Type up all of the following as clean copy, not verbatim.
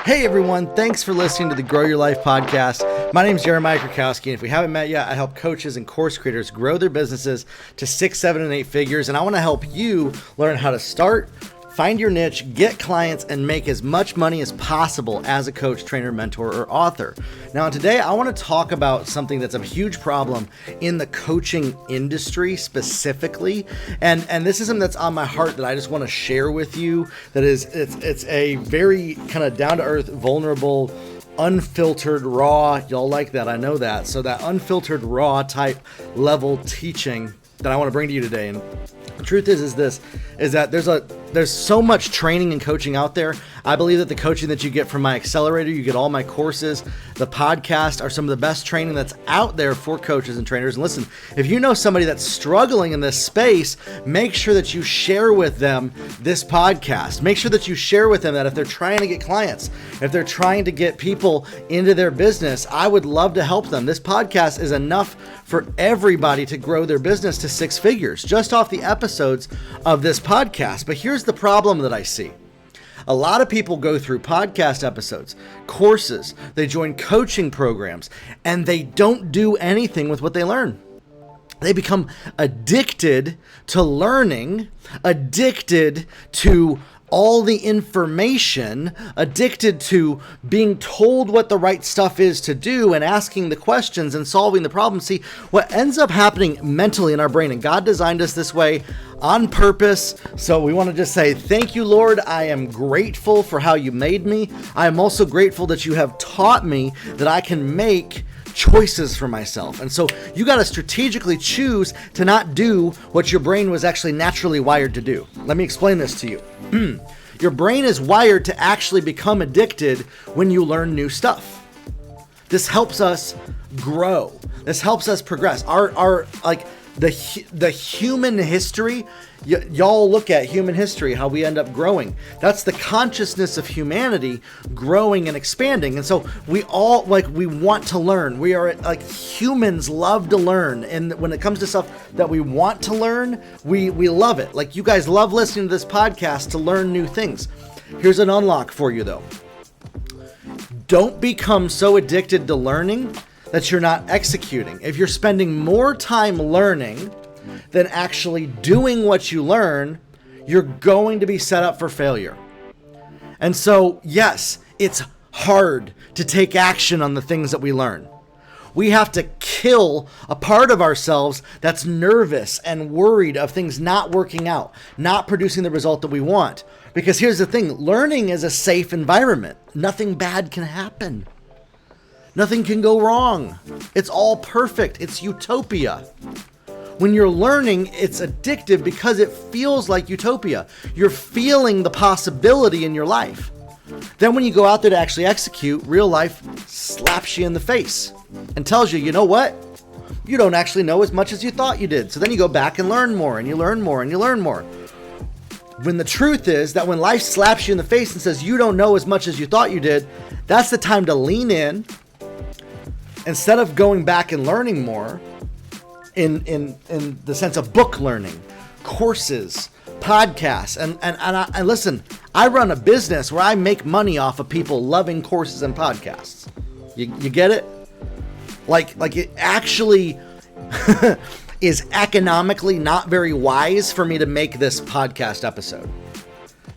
Hey everyone, thanks for listening to the Grow Your Life podcast. My name is Jeremiah Krakowski, and if we haven't met yet, I help coaches and course creators grow their businesses to 6, 7, and 8 figures, and I want to help you learn how to start, find your niche, get clients, and make as much money as possible as a coach, trainer, mentor, or author. Now, today, I want to talk about something that's a huge problem in the coaching industry specifically, and this is something that's on my heart that I just want to share with you. That is, it's a very kind of down-to-earth, vulnerable, unfiltered, raw. Y'all like that, I know that. So that unfiltered, raw type level teaching that I want to bring to you today. And the truth is that there's so much training and coaching out there. I believe that the coaching that you get from my accelerator, you get all my courses, the podcast are some of the best training that's out there for coaches and trainers. And listen, if you know somebody that's struggling in this space, make sure that you share with them this podcast. Make sure that you share with them that if they're trying to get clients, if they're trying to get people into their business, I would love to help them. This podcast is enough for everybody to grow their business to 6 figures just off the episodes of this podcast. But here's the problem that I see. A lot of people go through podcast episodes, courses, they join coaching programs, and they don't do anything with what they learn. They become addicted to learning, addicted to all the information, addicted to being told what the right stuff is to do and asking the questions and solving the problems. See, what ends up happening mentally in our brain, and God designed us this way on purpose. So we want to just say, thank you, Lord. I am grateful for how you made me. I am also grateful that you have taught me that I can make choices for myself. And so you got to strategically choose to not do what your brain was actually naturally wired to do. Let me explain this to you. Your brain is wired to actually become addicted when you learn new stuff. This helps us grow. This helps us progress. The human history, y'all look at human history, how we end up growing. That's the consciousness of humanity growing and expanding. And so we all, we want to learn. We are humans love to learn. And when it comes to stuff that we want to learn, we love it. Like you guys love listening to this podcast to learn new things. Here's an unlock for you though. Don't become so addicted to learning that you're not executing. If you're spending more time learning than actually doing what you learn, you're going to be set up for failure. And so, yes, it's hard to take action on the things that we learn. We have to kill a part of ourselves that's nervous and worried of things not working out, not producing the result that we want. Because here's the thing, learning is a safe environment. Nothing bad can happen. Nothing can go wrong. It's all perfect. It's utopia. When you're learning, it's addictive because it feels like utopia. You're feeling the possibility in your life. Then when you go out there to actually execute, real life slaps you in the face and tells you, you know what? You don't actually know as much as you thought you did. So then you go back and learn more and you learn more and you learn more. When the truth is that when life slaps you in the face and says you don't know as much as you thought you did, that's the time to lean in. Instead of going back and learning more in the sense of book learning, courses, podcasts, and listen, I run a business where I make money off of people loving courses and podcasts. You get it? Like it actually is economically not very wise for me to make this podcast episode.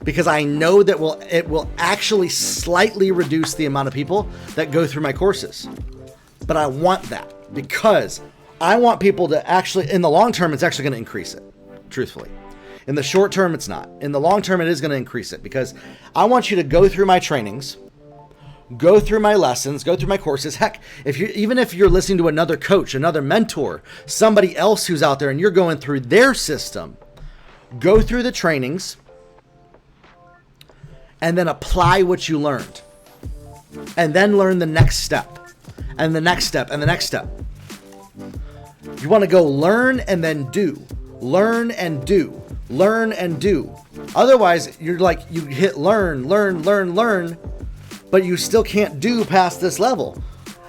Because I know that it will actually slightly reduce the amount of people that go through my courses. But I want that because I want people to actually, in the long term, it's actually going to increase it, truthfully. In the short term, it's not. In the long term, it is going to increase it because I want you to go through my trainings, go through my lessons, go through my courses. Heck, even if you're listening to another coach, another mentor, somebody else who's out there and you're going through their system, go through the trainings and then apply what you learned and then learn the next step. And the next step, and the next step. You want to go learn and then do. Learn and do. Learn and do. Otherwise, you're like, you hit learn, but you still can't do past this level.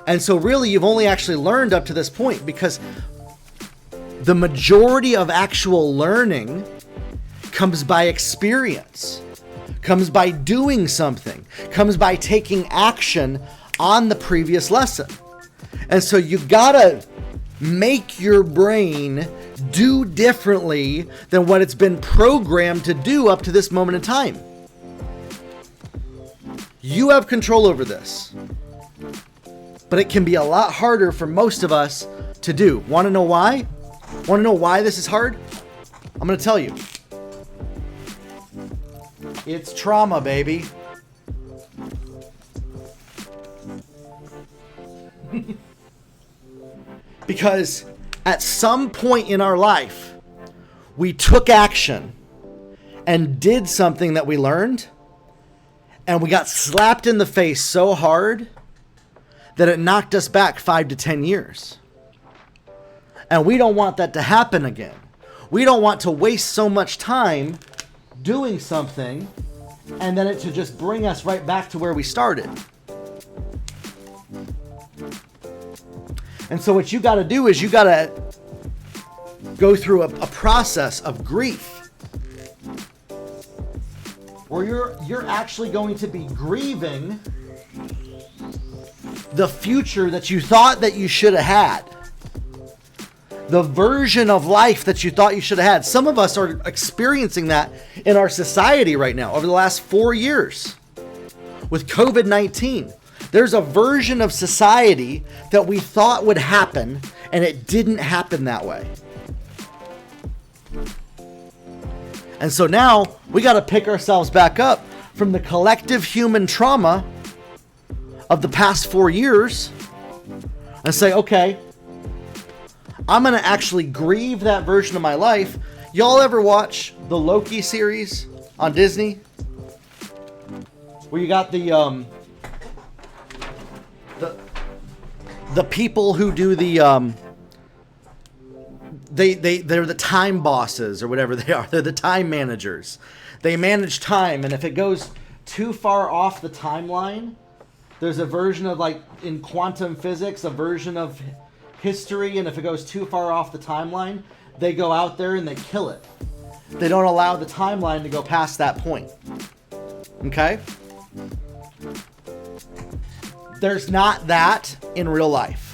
And so really, you've only actually learned up to this point because the majority of actual learning comes by experience. comes by doing something, comes by taking action on the previous lesson. And so you gotta make your brain do differently than what it's been programmed to do up to this moment in time. You have control over this, but it can be a lot harder for most of us to do. Want to know why? Want to know why this is hard? I'm going to tell you. It's trauma, baby. Because at some point in our life, we took action and did something that we learned, and we got slapped in the face so hard that it knocked us back 5 to 10 years. And we don't want that to happen again. We don't want to waste so much time doing something and then it to just bring us right back to where we started. And so what you got to do is you got to go through a process of grief where you're actually going to be grieving the future that you thought that you should have had. The version of life that you thought you should have had. Some of us are experiencing that in our society right now over the last 4 years with COVID-19. There's a version of society that we thought would happen, and it didn't happen that way. And so now we got to pick ourselves back up from the collective human trauma of the past 4 years and say, okay, I'm going to actually grieve that version of my life. Y'all ever watch the Loki series on Disney? Where you got the people who do the they're the time bosses or whatever they are. They're the time managers. They manage time, and if it goes too far off the timeline, there's a version of, like in quantum physics, a version of history, and if it goes too far off the timeline, they go out there and they kill it. They don't allow the timeline to go past that point. Okay? There's not that in real life.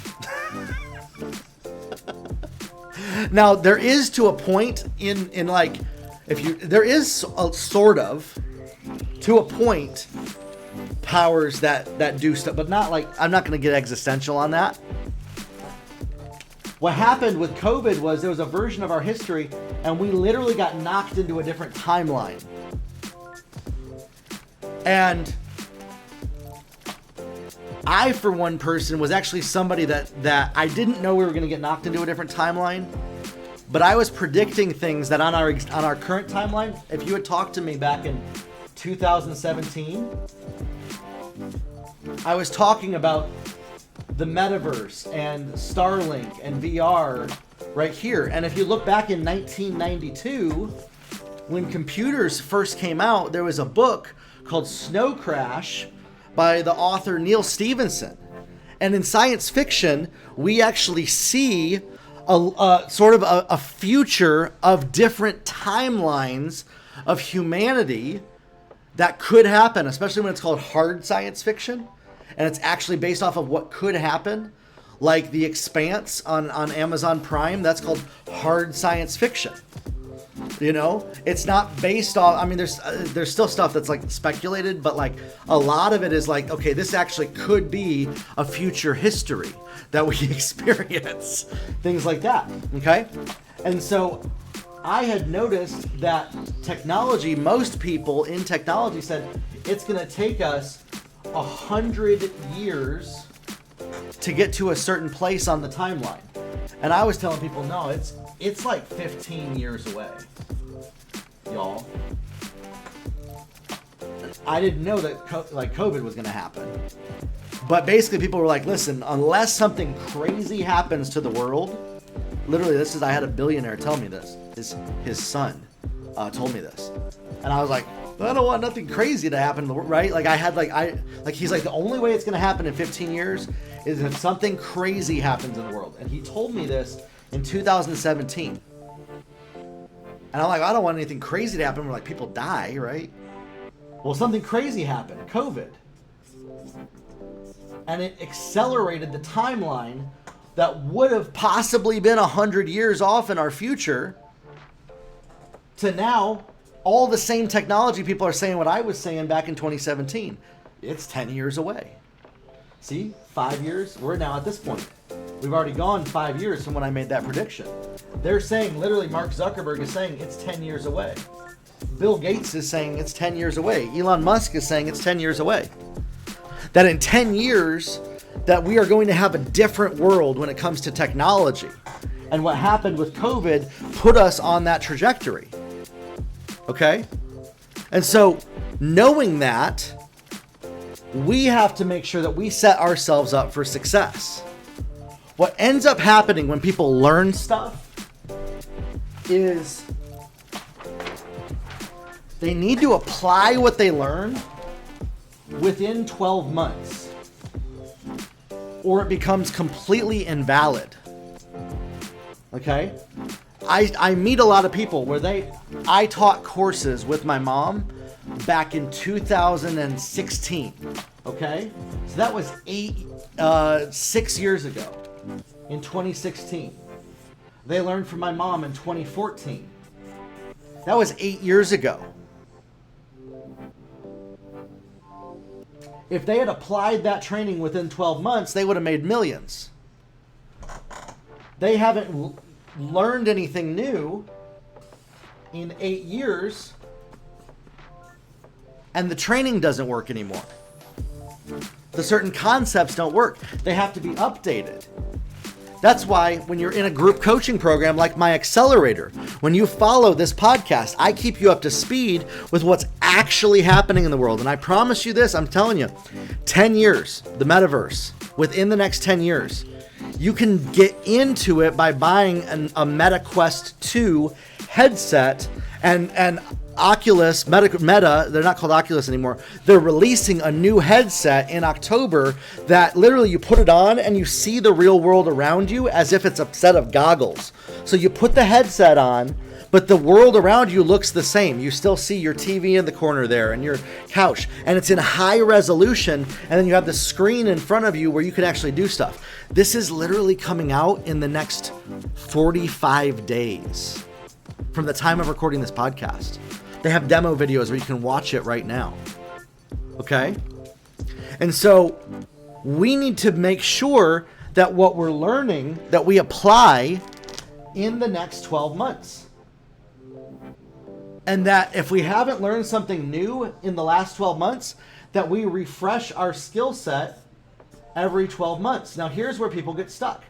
Now, there is to a point in like, there is a sort of, to a point, powers that do stuff, but not like, I'm not going to get existential on that. What happened with COVID was there was a version of our history and we literally got knocked into a different timeline. And I, for one person, was actually somebody that I didn't know we were going to get knocked into a different timeline, but I was predicting things that on our current timeline, if you had talked to me back in 2017, I was talking about the metaverse and Starlink and VR right here. And if you look back in 1992, when computers first came out, there was a book called Snow Crash by the author Neil Stephenson. And in science fiction, we actually see a sort of a future of different timelines of humanity that could happen, especially when it's called hard science fiction. And it's actually based off of what could happen, like The Expanse on Amazon Prime. That's called hard science fiction. You know, it's not based off, I mean, there's still stuff that's like speculated, but like a lot of it is like, okay, this actually could be a future history that we experience, things like that. Okay. And so I had noticed that technology, most people in technology said it's going to take us 100 years to get to a certain place on the timeline. And I was telling people, no, it's like 15 years away, y'all. I didn't know that COVID was going to happen. But basically people were like, listen, unless something crazy happens to the world, literally I had a billionaire tell me this. His son told me this. And I was like, I don't want nothing crazy to happen in the world, right? Like he's like, the only way it's going to happen in 15 years is if something crazy happens in the world. And he told me this in 2017. And I'm like, I don't want anything crazy to happen where like people die, right? Well, something crazy happened, COVID. And it accelerated the timeline that would have possibly been 100 years off in our future to now all the same technology. People are saying what I was saying back in 2017. It's 10 years away. See, 5 years, we're now at this point. We've already gone 5 years from when I made that prediction. They're saying, literally, Mark Zuckerberg is saying it's 10 years away. Bill Gates is saying it's 10 years away. Elon Musk is saying it's 10 years away. That in 10 years, that we are going to have a different world when it comes to technology. And what happened with COVID put us on that trajectory. Okay? And so, knowing that, we have to make sure that we set ourselves up for success. What ends up happening when people learn stuff is they need to apply what they learn within 12 months, or it becomes completely invalid. Okay? I meet a lot of people where I taught courses with my mom back in 2016. Okay? So that was 6 years ago, in 2016. They learned from my mom in 2014. That was 8 years ago. If they had applied that training within 12 months, they would have made millions. They haven't learned anything new in 8 years, and the training doesn't work anymore. The certain concepts don't work. They have to be updated. That's why when you're in a group coaching program like my accelerator, when you follow this podcast, I keep you up to speed with what's actually happening in the world. And I promise you this, I'm telling you, 10 years, the metaverse, within the next 10 years, you can get into it by buying a Meta Quest 2 headset and Oculus, Meta, they're not called Oculus anymore. They're releasing a new headset in October that literally you put it on and you see the real world around you as if it's a set of goggles. So you put the headset on, but the world around you looks the same. You still see your TV in the corner there and your couch, and it's in high resolution, and then you have the screen in front of you where you can actually do stuff. This is literally coming out in the next 45 days from the time of recording this podcast. They have demo videos where you can watch it right now. Okay? And so we need to make sure that what we're learning, that we apply in the next 12 months. And that if we haven't learned something new in the last 12 months, that we refresh our skill set every 12 months. Now, here's where people get stuck.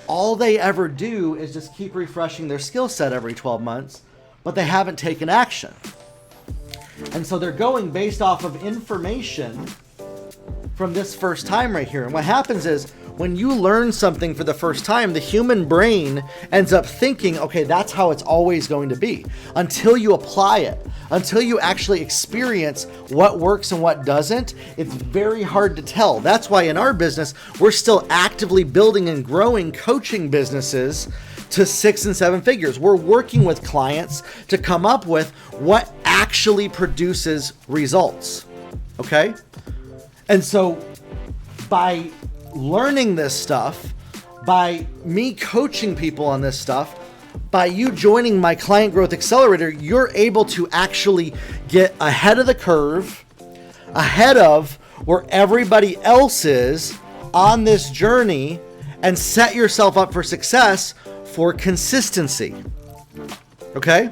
All they ever do is just keep refreshing their skill set every 12 months, but they haven't taken action. And so they're going based off of information from this first time right here. And what happens is when you learn something for the first time, the human brain ends up thinking, okay, that's how it's always going to be, until you apply it, until you actually experience what works and what doesn't. It's very hard to tell. That's why in our business, we're still actively building and growing coaching businesses to 6 and 7 figures. We're working with clients to come up with what actually produces results. Okay? And so by learning this stuff, by me coaching people on this stuff, by you joining my Client Growth Accelerator, you're able to actually get ahead of the curve, ahead of where everybody else is on this journey, and set yourself up for success for consistency. Okay?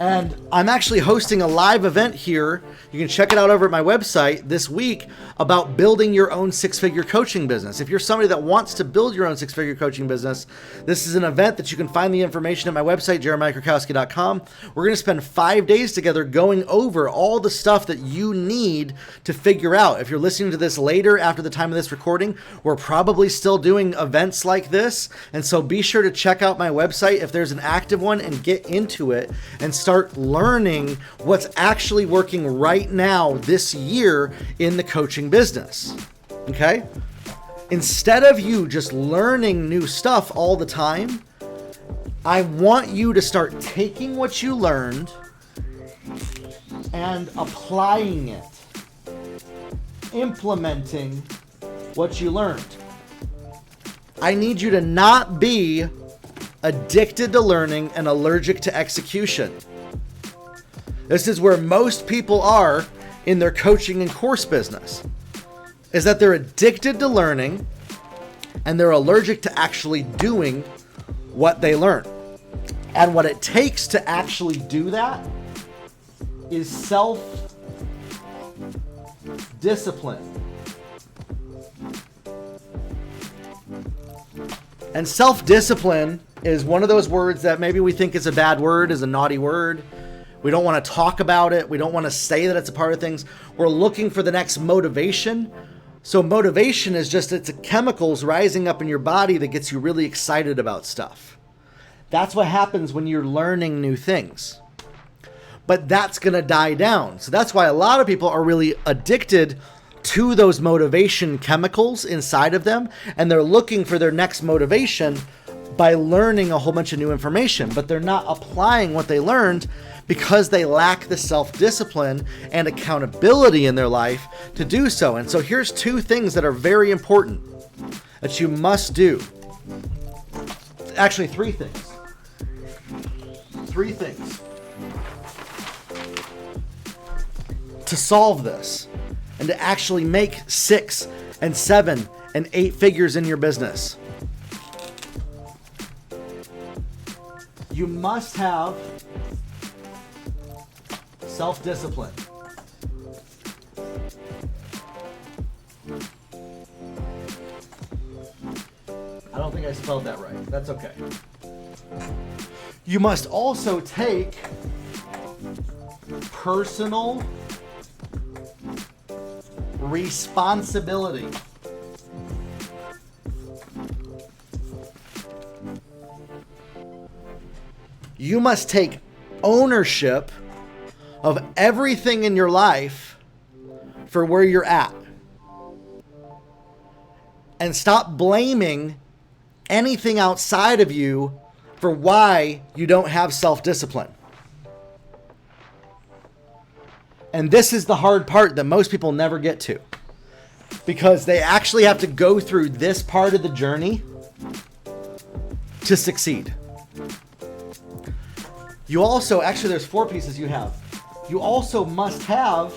And I'm actually hosting a live event here. You can check it out over at my website this week about building your own 6-figure coaching business. If you're somebody that wants to build your own 6-figure coaching business, this is an event that you can find the information at my website, jeremiahkrakowski.com. We're going to spend 5 days together going over all the stuff that you need to figure out. If you're listening to this later after the time of this recording, we're probably still doing events like this. And so be sure to check out my website if there's an active one and get into it and start learning what's actually working right now this year in the coaching business. Okay? Instead of you just learning new stuff all the time, I want you to start taking what you learned and applying it, implementing what you learned. I need you to not be addicted to learning and allergic to execution. This is where most people are in their coaching and course business, is that they're addicted to learning and they're allergic to actually doing what they learn. And what it takes to actually do that is self-discipline. And self-discipline is one of those words that maybe we think is a bad word, is a naughty word. We don't want to talk about it. We don't want to say that it's a part of things. We're looking for the next motivation. So motivation is just, it's chemicals rising up in your body that gets you really excited about stuff. That's what happens when you're learning new things. But that's going to die down. So that's why a lot of people are really addicted to those motivation chemicals inside of them. And they're looking for their next motivation by learning a whole bunch of new information. But they're not applying what they learned because they lack the self-discipline and accountability in their life to do so. And so here's two things that are very important that you must do. Actually, three things. Three things to solve this and to actually make 6 and 7 and 8 figures in your business. You must have self-discipline. I don't think I spelled that right. That's okay. You must also take personal responsibility. You must take ownership of everything in your life for where you're at. And stop blaming anything outside of you for why you don't have self-discipline. And this is the hard part that most people never get to, because they actually have to go through this part of the journey to succeed. You also, actually there's 4 pieces you have. You also must have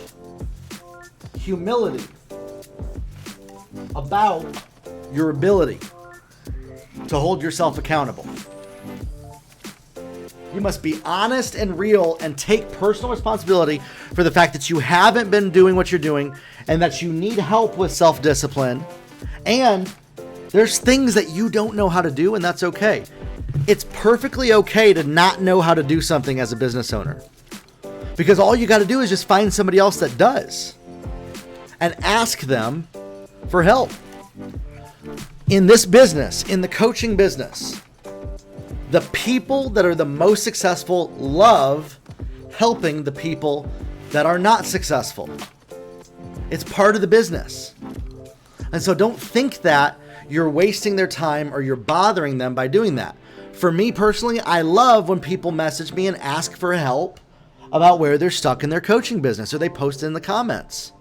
humility about your ability to hold yourself accountable. You must be honest and real and take personal responsibility for the fact that you haven't been doing what you're doing and that you need help with self-discipline. And there's things that you don't know how to do, and that's okay. It's perfectly okay to not know how to do something as a business owner, because all you got to do is just find somebody else that does and ask them for help. In this business, in the coaching business, the people that are the most successful love helping the people that are not successful. It's part of the business. And so don't think that you're wasting their time or you're bothering them by doing that. For me personally, I love when people message me and ask for help about where they're stuck in their coaching business, or they post it in the comments,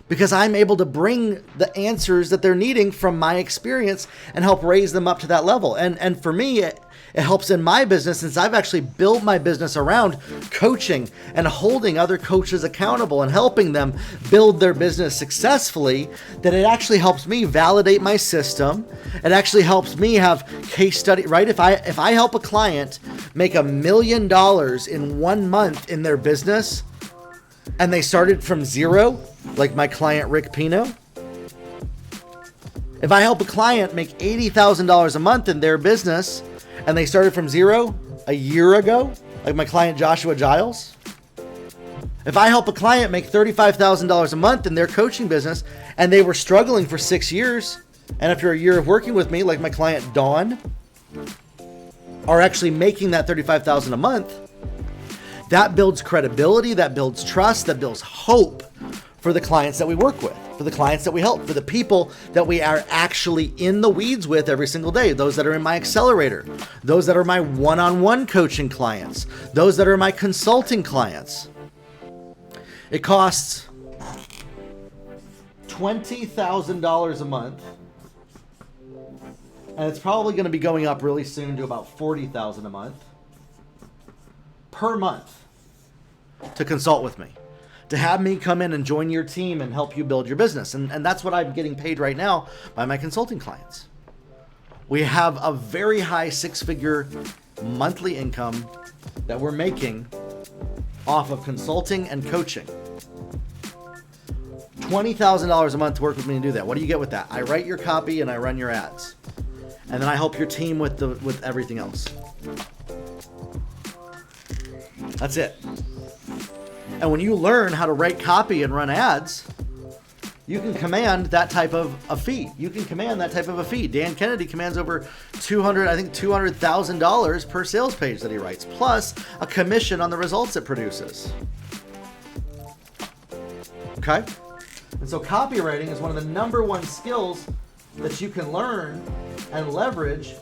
because I'm able to bring the answers that they're needing from my experience and help raise them up to that level. And for me, it helps in my business, since I've actually built my business around coaching and holding other coaches accountable and helping them build their business successfully, that it actually helps me validate my system. It actually helps me have case study, right? If I help a client make $1 million in 1 month in their business, and they started from zero, like my client Rick Pino. If I help a client make $80,000 a month in their business and they started from zero a year ago, like my client Joshua Giles. If I help a client make $35,000 a month in their coaching business and they were struggling for 6 years, and after a year of working with me, like my client Dawn, are actually making that $35,000 a month, that builds credibility, that builds trust, that builds hope for the clients that we work with, for the clients that we help, for the people that we are actually in the weeds with every single day, those that are in my accelerator, those that are my one-on-one coaching clients, those that are my consulting clients. It costs $20,000 a month. And it's probably going to be going up really soon to about $40,000 a month per month to consult with me, to have me come in and join your team and help you build your business. And that's what I'm getting paid right now by my consulting clients. We have a very high six-figure monthly income that we're making off of consulting and coaching. $20,000 a month to work with me and do that. What do you get with that? I write your copy and I run your ads. And then I help your team with everything else. That's it. And when you learn how to write copy and run ads, you can command that type of a fee. You can command that type of a fee. Dan Kennedy commands over $200,000 per sales page that he writes, plus a commission on the results it produces. Okay? And so copywriting is one of the number one skills that you can learn and leverage,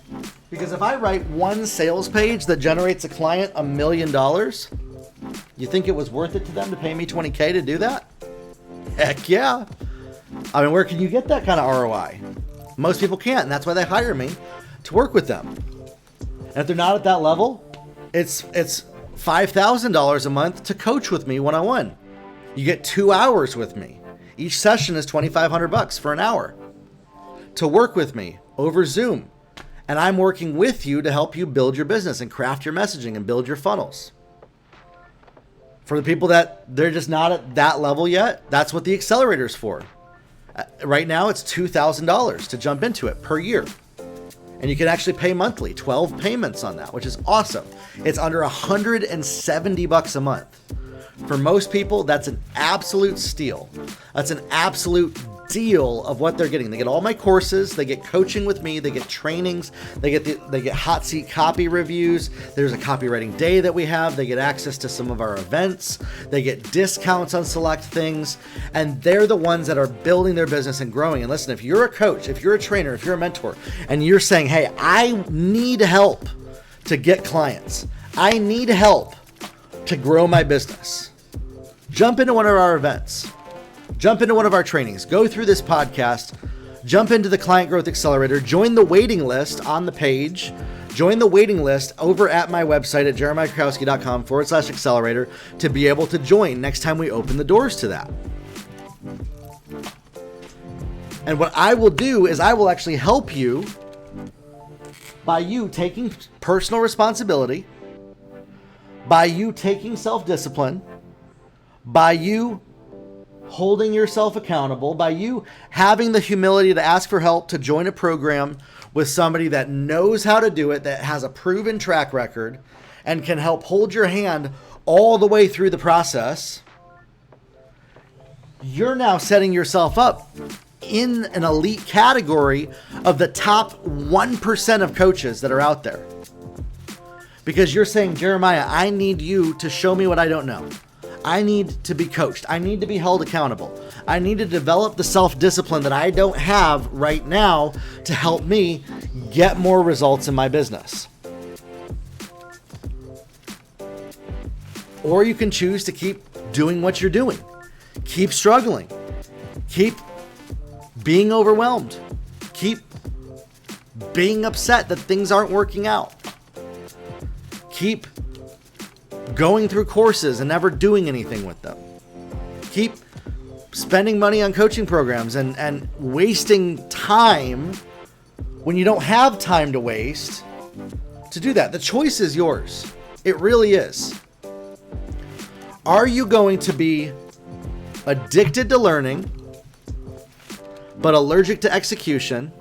because if I write one sales page that generates a client $1 million, you think it was worth it to them to pay me $20K to do that? Heck yeah. I mean, where can you get that kind of ROI? Most people can't, and that's why they hire me to work with them. And if they're not at that level, it's $5,000 a month to coach with me one-on-one. You get 2 hours with me. Each session is $2,500 for an hour to work with me over Zoom. And I'm working with you to help you build your business and craft your messaging and build your funnels. For the people that they're just not at that level yet, that's what the accelerator is for. Right now, it's $2,000 to jump into it per year. And you can actually pay monthly, 12 payments on that, which is awesome. It's under $170 a month. For most people, that's an absolute steal. That's an absolute deal of what they're getting. They get all my courses, they get coaching with me, they get trainings, they get hot seat copy reviews. There's a copywriting day that we have. They get access to some of our events. They get discounts on select things, and they're the ones that are building their business and growing. And listen, if you're a coach, if you're a trainer, if you're a mentor, and you're saying, hey, I need help to get clients, I need help to grow my business, jump into one of our events. Jump into one of our trainings, go through this podcast, jump into the Client Growth Accelerator, join the waiting list on the page, join the waiting list over at my website at jeremiahkrakowski.com/accelerator to be able to join next time we open the doors to that. And what I will do is I will actually help you by you taking personal responsibility, by you taking self-discipline, by you holding yourself accountable, by you having the humility to ask for help to join a program with somebody that knows how to do it, that has a proven track record, and can help hold your hand all the way through the process. You're now setting yourself up in an elite category of the top 1% of coaches that are out there. Because you're saying, Jeremiah, I need you to show me what I don't know. I need to be coached. I need to be held accountable. I need to develop the self-discipline that I don't have right now to help me get more results in my business. Or you can choose to keep doing what you're doing. Keep struggling. Keep being overwhelmed. Keep being upset that things aren't working out. Keep going through courses and never doing anything with them. Keep spending money on coaching programs and wasting time when you don't have time to waste to do that. The choice is yours. It really is. Are you going to be addicted to learning but allergic to execution?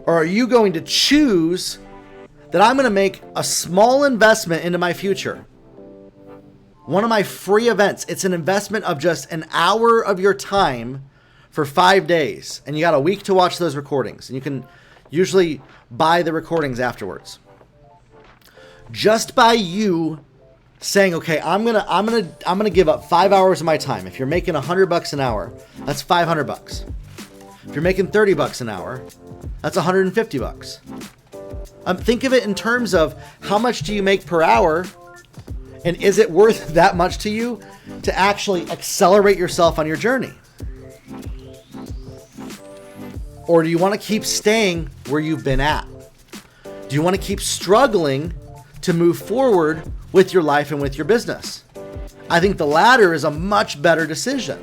Or are you going to choose that I'm going to make a small investment into my future? One of my free events, it's an investment of just an hour of your time for 5 days. And you got a week to watch those recordings. And you can usually buy the recordings afterwards. Just by you saying, okay, I'm gonna give up 5 hours of my time. If you're making $100 an hour, that's $500. If you're making $30 an hour, that's $150. Think of it in terms of how much do you make per hour And is it worth that much to you to actually accelerate yourself on your journey? Or do you want to keep staying where you've been at? Do you want to keep struggling to move forward with your life and with your business? I think the latter is a much better decision.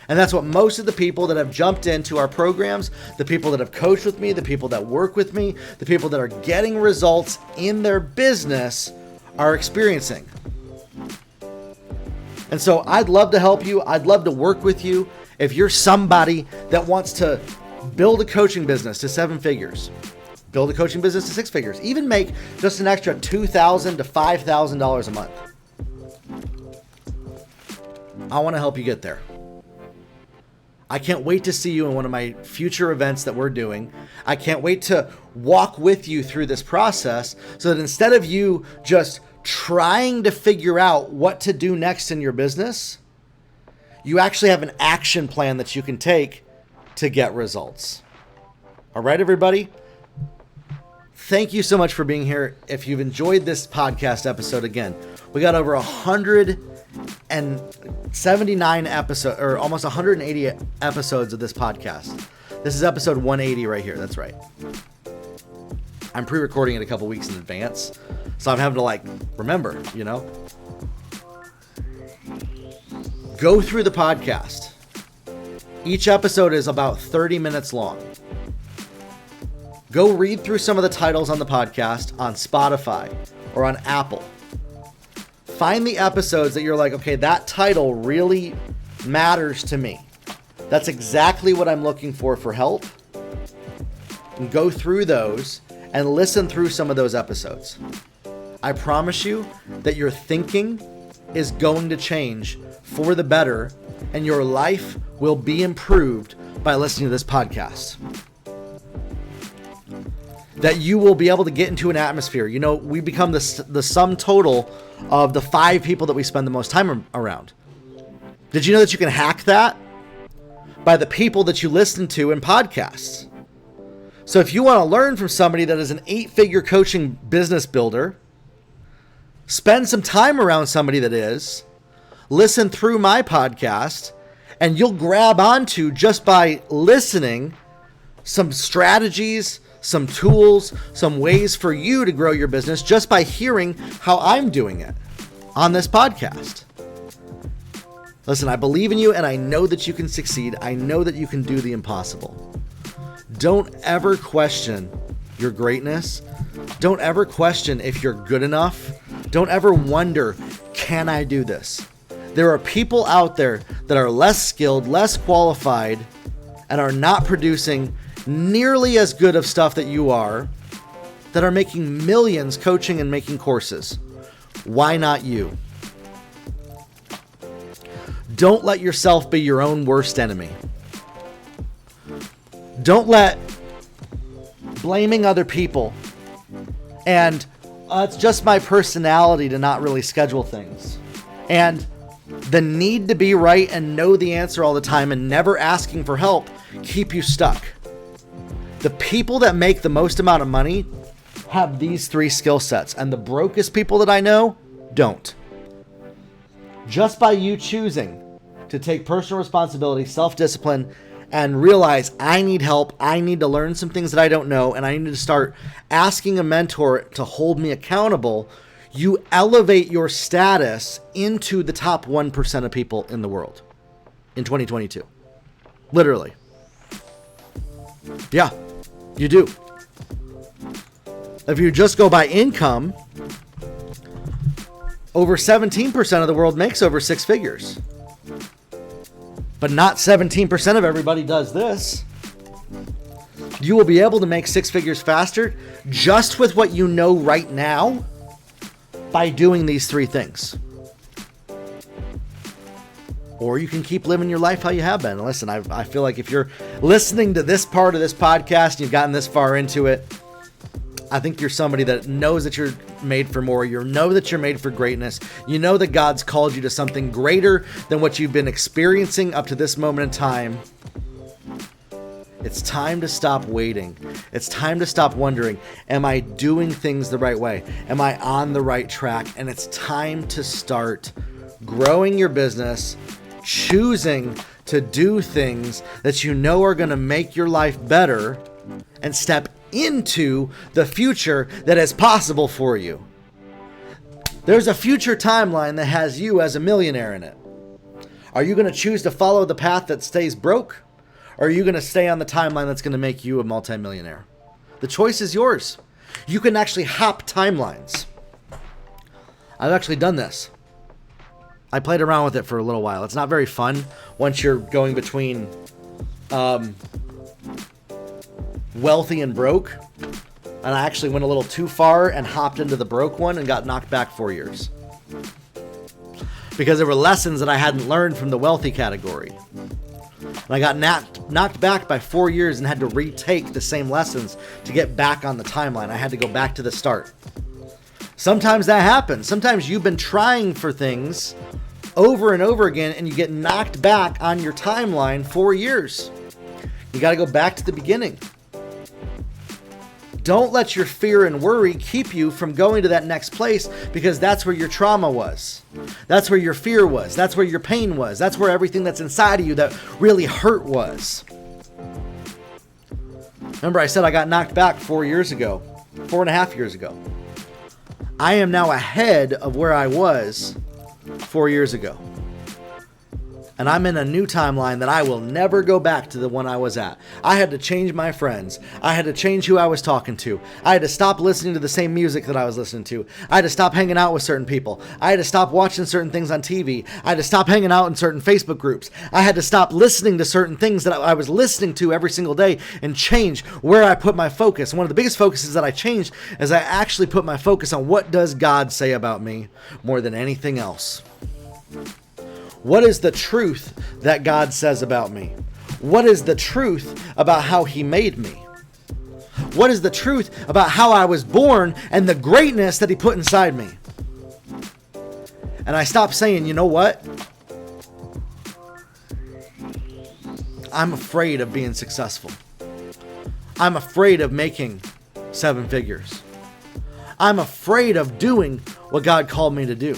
And that's what most of the people that have jumped into our programs, the people that have coached with me, the people that work with me, the people that are getting results in their business are experiencing. And so I'd love to help you. I'd love to work with you. If you're somebody that wants to build a coaching business to 7 figures, build a coaching business to 6 figures, even make just an extra $2,000 to $5,000 a month, I want to help you get there. I can't wait to see you in one of my future events that we're doing. I can't wait to walk with you through this process so that instead of you just trying to figure out what to do next in your business, you actually have an action plan that you can take to get results. All right, everybody. Thank you so much for being here. If you've enjoyed this podcast episode, again, we got over 179 episodes, or almost 180 episodes of this podcast. This is episode 180 right here. That's right. I'm pre-recording it a couple weeks in advance, so I'm having to remember, Go through the podcast. Each episode is about 30 minutes long. Go read through some of the titles on the podcast on Spotify or on Apple. Find the episodes that you're like, okay, that title really matters to me. That's exactly what I'm looking for help. And go through those and listen through some of those episodes. I promise you that your thinking is going to change for the better, and your life will be improved by listening to this podcast. That you will be able to get into an atmosphere. We become the sum total of the 5 people that we spend the most time around. Did you know that you can hack that? By the people that you listen to in podcasts. So if you want to learn from somebody that is an 8-figure coaching business builder, spend some time around somebody that is, listen through my podcast, and you'll grab onto, just by listening, some strategies, some tools, some ways for you to grow your business just by hearing how I'm doing it on this podcast. Listen, I believe in you and I know that you can succeed. I know that you can do the impossible. Don't ever question your greatness. Don't ever question if you're good enough. Don't ever wonder, can I do this? There are people out there that are less skilled, less qualified, and are not producing nearly as good of stuff that you are, that are making millions coaching and making courses. Why not you? Don't let yourself be your own worst enemy. Don't let blaming other people and it's just my personality to not really schedule things, and the need to be right and know the answer all the time and never asking for help keep you stuck. The people that make the most amount of money have these 3 skill sets, and the brokest people that I know don't. Just by you choosing to take personal responsibility, self-discipline, and realize I need help, I need to learn some things that I don't know, and I need to start asking a mentor to hold me accountable, you elevate your status into the top 1% of people in the world in 2022. Literally. Yeah, you do. If you just go by income, over 17% of the world makes over 6 figures. But not 17% of everybody does this. You will be able to make 6 figures faster just with what you know right now by doing these 3 things. Or you can keep living your life how you have been. Listen, I feel like if you're listening to this part of this podcast and you've gotten this far into it, I think you're somebody that knows that you're made for more. You know that you're made for greatness. You know that God's called you to something greater than what you've been experiencing up to this moment in time. It's time to stop waiting. It's time to stop wondering, am I doing things the right way? Am I on the right track? And it's time to start growing your business, choosing to do things that you know are going to make your life better, and step into the future that is possible for you. There's a future timeline that has you as a millionaire in it. Are you going to choose to follow the path that stays broke? Or are you going to stay on the timeline that's going to make you a multimillionaire? The choice is yours. You can actually hop timelines. I've actually done this. I played around with it for a little while. It's not very fun once you're going between wealthy and broke. And I actually went a little too far and hopped into the broke one and got knocked back 4 years. Because there were lessons that I hadn't learned from the wealthy category. And I got knocked back by 4 years and had to retake the same lessons to get back on the timeline. I had to go back to the start. Sometimes that happens. Sometimes you've been trying for things over and over again and you get knocked back on your timeline 4 years. You got to go back to the beginning. Don't let your fear and worry keep you from going to that next place, because that's where your trauma was. That's where your fear was. That's where your pain was. That's where everything that's inside of you that really hurt was. Remember, I said I got knocked back 4 years ago, 4.5 years ago. I am now ahead of where I was 4 years ago. And I'm in a new timeline that I will never go back to the one I was at. I had to change my friends. I had to change who I was talking to. I had to stop listening to the same music that I was listening to. I had to stop hanging out with certain people. I had to stop watching certain things on TV. I had to stop hanging out in certain Facebook groups. I had to stop listening to certain things that I was listening to every single day and change where I put my focus. One of the biggest focuses that I changed is I actually put my focus on what does God say about me more than anything else. What is the truth that God says about me? What is the truth about how He made me? What is the truth about how I was born and the greatness that He put inside me? And I stopped saying, you know what? I'm afraid of being successful. I'm afraid of making 7 figures. I'm afraid of doing what God called me to do.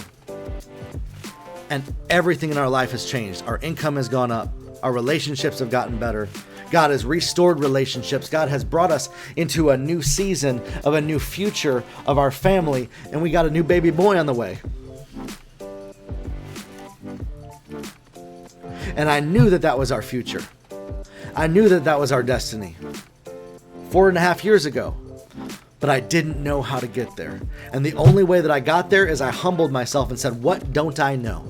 And everything in our life has changed. Our income has gone up. Our relationships have gotten better. God has restored relationships. God has brought us into a new season of a new future of our family. And we got a new baby boy on the way. And I knew that that was our future. I knew that that was our destiny 4.5 years ago. But I didn't know how to get there. And the only way that I got there is I humbled myself and said, what don't I know?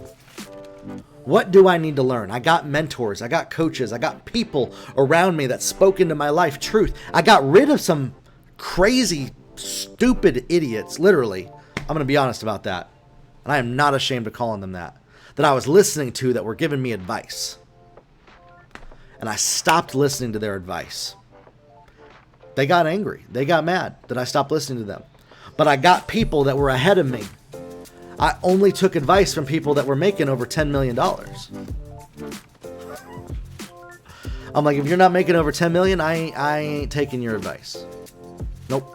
What do I need to learn? I got mentors. I got coaches. I got people around me that spoke into my life truth. I got rid of some crazy, stupid idiots, literally. I'm going to be honest about that. And I am not ashamed of calling them that I was listening to that were giving me advice. And I stopped listening to their advice. They got angry. They got mad that I stopped listening to them. But I got people that were ahead of me. I only took advice from people that were making over $10 million. I'm like, if you're not making over 10 million, I ain't taking your advice. Nope.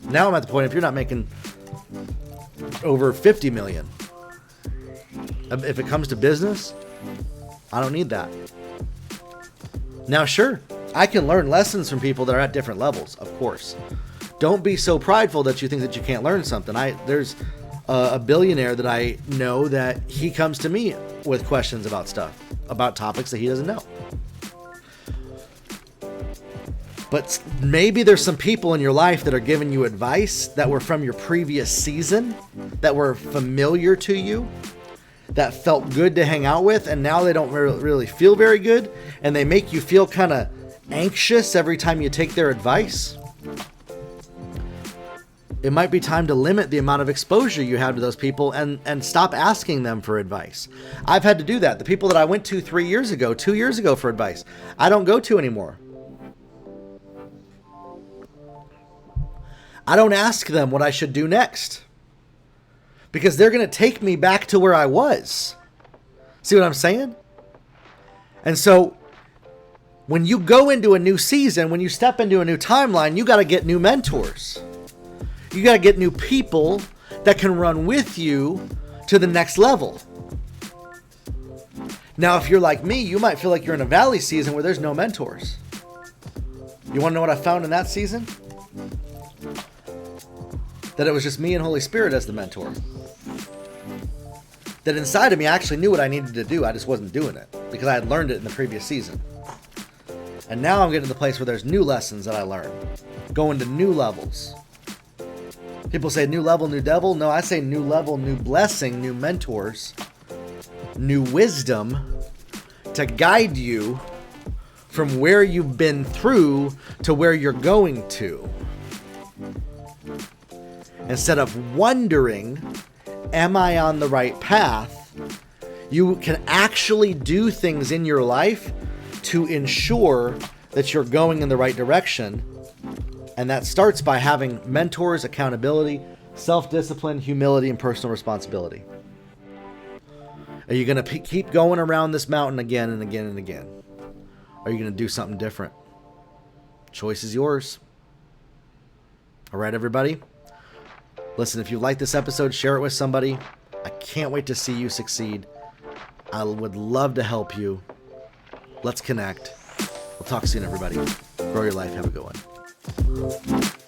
Now I'm at the point, if you're not making over 50 million, if it comes to business, I don't need that. Now, sure, I can learn lessons from people that are at different levels, of course. Don't be so prideful that you think that you can't learn something. There's a billionaire that I know that he comes to me with questions about stuff, about topics that he doesn't know. But maybe there's some people in your life that are giving you advice that were from your previous season, that were familiar to you, that felt good to hang out with, and now they don't really feel very good, and they make you feel kind of anxious every time you take their advice. It might be time to limit the amount of exposure you have to those people and stop asking them for advice. I've had to do that. The people that I went to 2 years ago for advice, I don't go to anymore. I don't ask them what I should do next, because they're going to take me back to where I was. See what I'm saying? And so When you go into a new season, when you step into a new timeline, you got to get new mentors. You got to get new people that can run with you to the next level. Now, if you're like me, you might feel like you're in a valley season where there's no mentors. You want to know what I found in that season? That it was just me and Holy Spirit as the mentor. That inside of me, I actually knew what I needed to do. I just wasn't doing it because I had learned it in the previous season. And now I'm getting to the place where there's new lessons that I learn. Going to new levels. People say new level, new devil. No, I say new level, new blessing, new mentors, new wisdom to guide you from where you've been through to where you're going to. Instead of wondering, am I on the right path? You can actually do things in your life to ensure that you're going in the right direction. And that starts by having mentors, accountability, self-discipline, humility, and personal responsibility. Are you going to keep going around this mountain again and again and again? Are you going to do something different? Choice is yours. All right, everybody. Listen, if you like this episode, share it with somebody. I can't wait to see you succeed. I would love to help you. Let's connect. We'll talk soon, everybody. Grow your life. Have a good one.